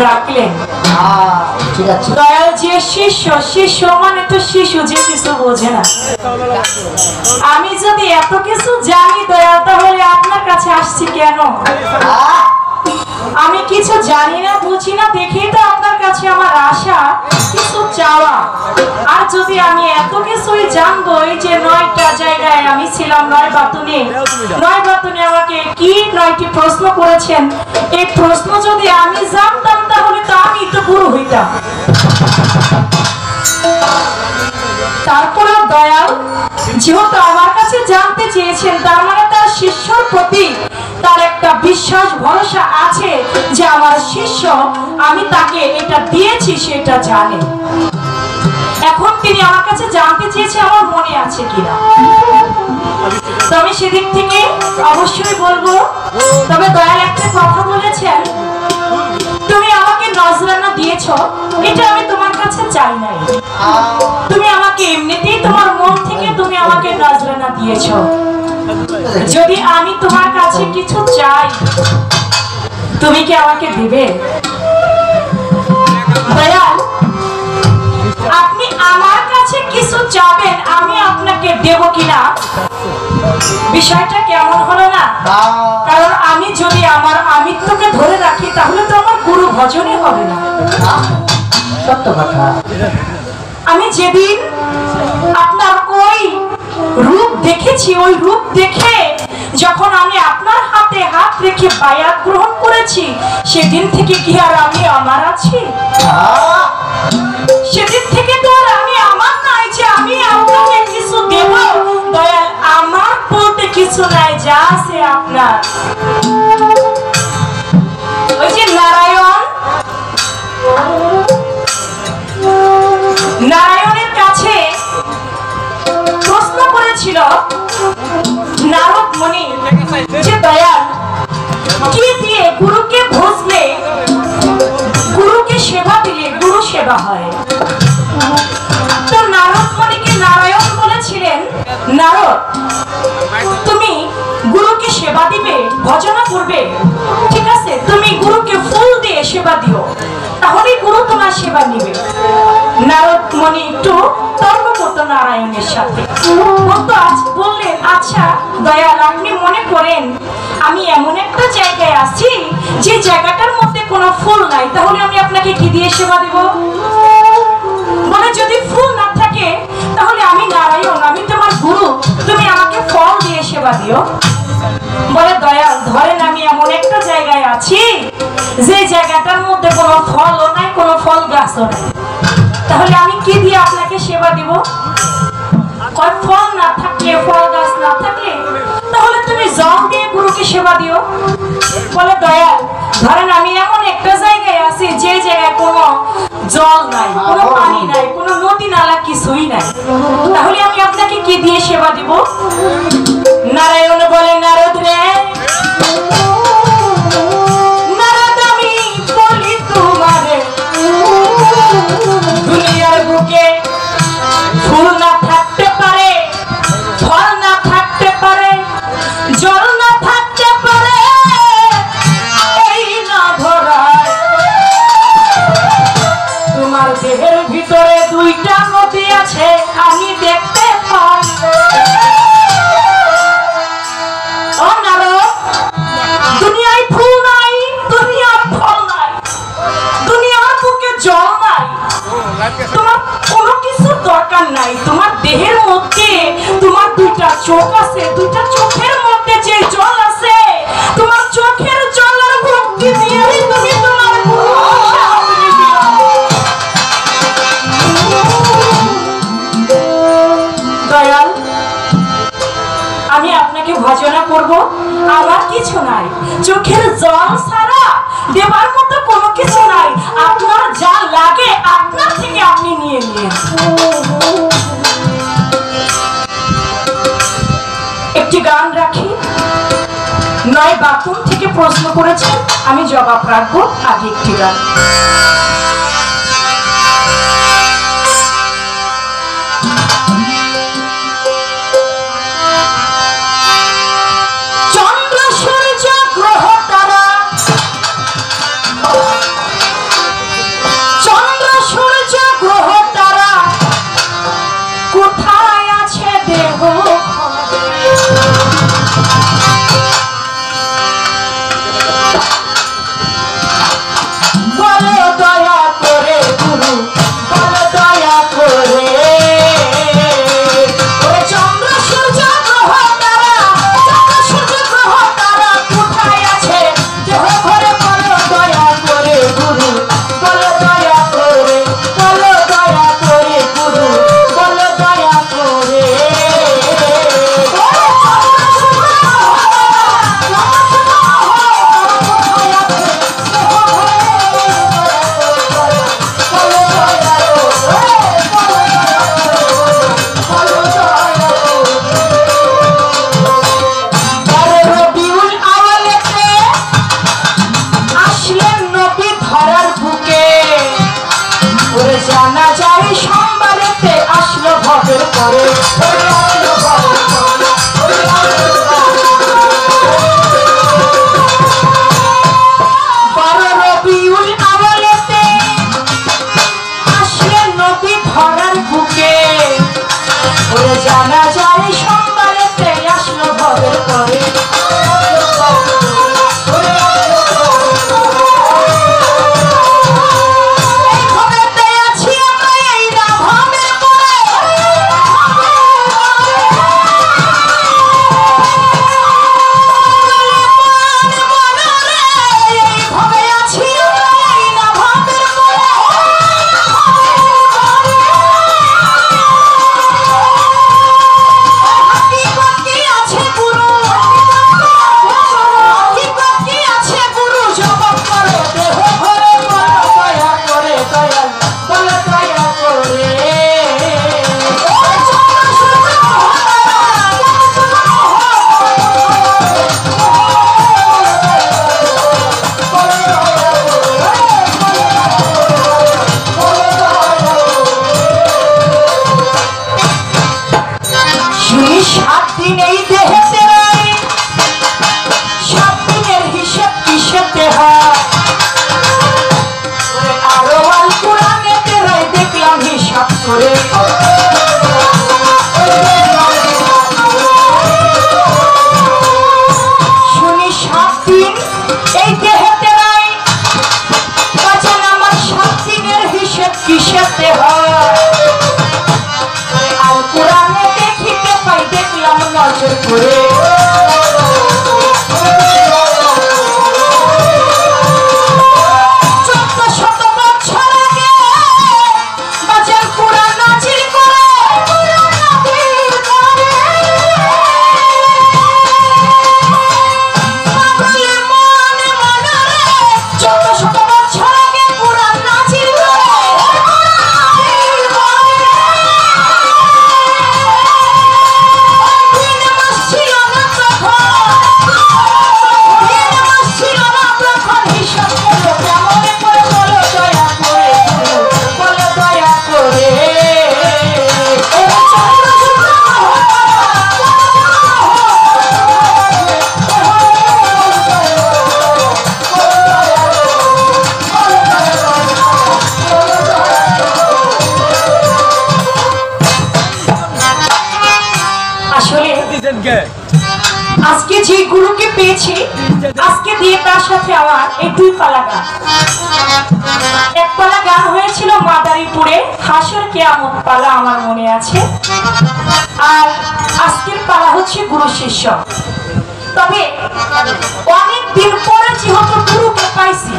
রাখলেন। ঠিক আছে। দয়াল যে শিষ্য, শিষ্য মানে তো শিশু, যে কিছু বোঝে না। আমি যদি এত কিছু জানি দয়াল, তাহলে আপনার কাছে আসছি কেন? আমি কিছু জানি না, বুঝি না, দেখেই তো আপনার কাছে আমার আশা, কিছু চাওয়া। আর যদি আমি এত কিছুই জানবো, এই যে 9টা জায়গায় আমি ছিলাম, 9 বাতুনে আমাকে কি 9টি প্রশ্ন করেছেন, এই প্রশ্ন যদি আমি জানতাম, তাহলে তো আমি তো গুরু হইতাম। তারপরেও দয়াল যেহেতু আমার কাছে জানতে চেয়েছেন, তার মানে তার শিষ্যর প্রতি তার একটা বিশ্বাস ভরসা আছে যে আমার শিষ্য, আমি তাকে এটা দিয়েছি সেটা জানে। এখন তিনি আমার কাছে জানতে চেয়েছে আমার মনে আছে কিনা। তো আমি সেদিক থেকে অবশ্যই বলবো। তবে দয়াল একটা কথা বলেছেন, তুমি আমাকে নজরানা দিয়েছ, এটা আমি তোমার কাছে চাই নাই। তুমি আমাকে এমনিতেই তোমার মন থেকে তুমি আমাকে নজরানা দিয়েছ। যদি আমি তোমার কাছে কিছু চাই, তুমি কি আমাকে দিবে? দয়াল, আপনি আমার কাছে কিছু চাবেন, আমি আপনাকে দেব কিনা, বিষয়টা কেমন হলো না? কারণ আমি যদি আমার আমিত্বকে ধরে রাখি, তাহলে তো আমার গুরু ভজনই হবে না। সত্য কথা। আমি যেদিন আপনার ওই রূপ দেখেছি, ওই রূপ দেখে যখন আমি আপনার হাতে হাত রেখে বায়াত গ্রহণ করেছি, সেদিন থেকে কি আর আমি আমার আছি? সেদিন থেকে তো আর আমি আমার নাই যে আমি আপনাকে কিছু দেব। দয়াল, আমার বলতে কিছু নাই, যা আছে আপনার। ওই যে নারায়ণের কাছে প্রশ্ন করেছিল নারদ মুনি যে দয়াল, কি দিয়ে গুরুকে ভজলে, গুরুকে সেবা দিলে গুরু সেবা হয়? তো নারদ মুনিকে নারায়ণ বলেছিলেন, নারদ, তুমি গুরুকে সেবা দিবে, ভজনা করবে, ঠিক আছে, তুমি গুরুকে ফুল দিয়ে সেবা দিও, তাহলে গুরু তোমার সেবা নিবে। নারদ মুনি একটু তর্ক করতো নারায়ণের সাথে, বললেন, আচ্ছা দয়াল, আপনি মনে করেন আমি এমন একটা জায়গায় আছি যে জায়গাটার মধ্যে কোনো ফুল নাই, তাহলে আমি আপনাকে কি দিয়ে সেবা দিব? বলে, যদি ফুল না থাকে তাহলে আমি নারায়ণ, আমি তোমার গুরু, তুমি আমাকে ফল দিয়ে সেবা দিও। বলে, দয়াল, ধরেন আমি এমন একটা জায়গায় আছি যে জায়গাটার মধ্যে কোনো ফলও নাই, কোনো ফল গাছও নাই, তাহলে আমি কি দিয়ে আপনাকে সেবা দিব? ফল না থাকলে, ফল গাছ না থাকলে, তাহলে তুমি জল দিয়ে গুরুকে সেবা দিও। বলে, দয়াল, ধরেন আমি এমন একটা জায়গায় আছি যে জায়গায় কোনো জল নাই, কোনো পানি নাই, কোনো নদী নালা কিছুই নাই, তাহলে আমি আপনাকে কি দিয়ে সেবা দিব? নারায়ণ বলে, নারদ রে, নারদ, আমি বলি তোমারে, দুনিয়ার বুকে ফুল না থাকতে পারে, ফল না থাকতে পারে, জল না থাকতে পারে, এই না ধরায় তোমার দেহের ভিতরে 2টা নদী আছে, আমি দেখতে পাই। ও নারদ, দুনিয়ায় ফুল নাই, দুনিয়ার ফল নাই, দুনিয়ার বুকে জল নাই, তোমার কোনো কিছু দরকার নাই, তোমার দেহের মধ্যে তোমার 2টা চোখ আছে, 2টা চোখের মধ্যে যে জল আছে, তোমার চোখের জলের ভক্তি দিয়েই তুমি তোমার দয়াল, আমি আপনাকে ভজনা করব, আমার কিছু নাই, চোখের জল ছাড়া দেবার মতো কোনো কিছু নাই, আপনার যা লাগে আপনার থেকে আপনি নিয়ে নিন। একটি গান রাখি, 9 বাতুন থেকে প্রশ্ন করেছেন, আমি জবাব রাখবো, আগে একটি গান। চন্দ্র সূর্য গ্রহ তারা জানা যায় সোমবারেতে আসলো ভবের পরে জানা যায় সোমবারেতে আসলো ভবের পরে আজকে যে গুরুকে পেয়েছি আজকে দিয়ে তার সাথে আমার এই দুই পালা গান এক পালা গান হয়েছিল মাদারীপুরে হাসর কিয়ামত পালা আমার মনে আছে আর আজকের পালা হচ্ছে গুরু শিষ্য তবে অনেক দিন পরে যেহেতু গুরুকে পাইছি